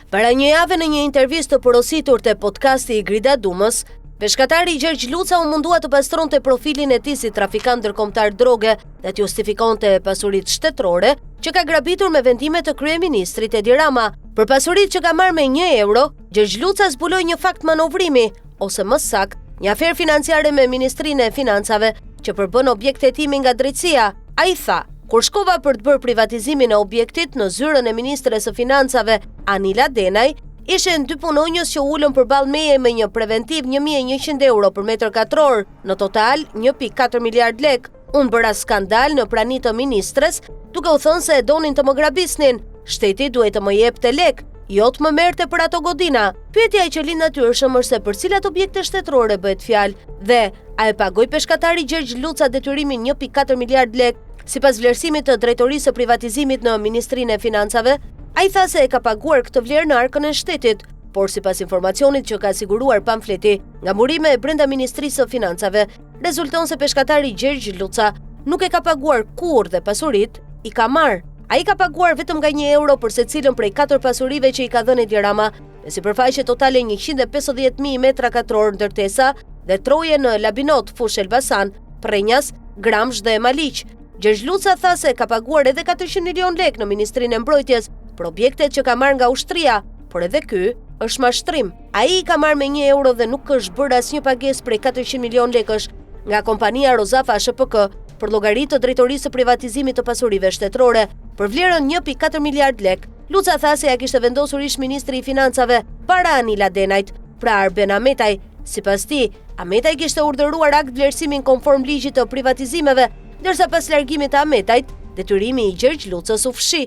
Para një jave në një intervistë të porositur te podcasti i Grida Dumës, peshkatari Gjergj Luca u mundua të pastronte profilin e tij si trafikant ndërkombëtar droge dhe të justifikonte pasuritë shtetërore që ka grabitur me vendime të kryeministrit Edi Rama. Për pasuritë që ka marrë me 1 euro, Gjergj Luca zbuloi një fakt manovrimi, ose më saktë, një aferë financiare me Ministrinë e Financave që përbën objekt hetimi nga drejtësia. Ai tha: "Kur shkova për të bërë privatizimin e objektit në zyrën e Ministres së Financave, Anila Denaj, ishen 2 punonjës që ulën përballë meje me një preventiv 1.100 euro për metër katror, në total 1.4 miliard lek. Unë bëra skandal në prani të ministres, duke u thënë se e donin të më grabisnin. Shteti duhet të më jepte lek, jo të më merrte për ato godina." Pyetja që lind natyrshëm është se për cilat objekte shtetërore bëhet fjalë dhe a e pagoi peshkatari Gjergj Luca detyrimin 1.4 miliard lek sipas vlerësimit të drejtorisë së privatizimit në Ministrinë e Financave? Ai tha se e ka paguar këtë vlerë në arkën e shtetit, por sipas informacionit që ka siguruar pamfleti nga burime e brenda Ministrisë së Financave, rezulton se peshkatari Gjergj Luca nuk e ka paguar kurrë dhe pasuritë i ka marrë. Ai ka paguar vetëm nga 1 euro për secilën prej 4 pasurive që i ka dhënë Edi Rama, me sipërfaqe totale 150.000 metra katror ndërtesa dhe troje në Labinot, Fush Elbasan, Prenjas, Gramsh dhe Maliq. Gjergj Luca tha se ka paguar edhe 400 milion lek në Ministrinë e Mbrojtjes për objektet që ka marrë nga ushtria, por edhe ky është mashtrim. Ai ka marrë me 1 euro dhe nuk është bërë asnjë pagesë prej 400 milion lekësh nga kompania Rozafa SHPK për llogaritë të drejtorisë së privatizimit të pasurive shtetërore për vlerën 1.4 miliard lek. Luca tha se ja kishte vendosur ish ministri i Financave para Anila Denajt, pra Arben Ametaj. Sipas tij, Ametaj kishte urdhëruar akt vlerësimin konform ligjit të privatizimeve, ndërsa pas largimit të Ametajt, detyrimi i Gjergj Lucës u fshi.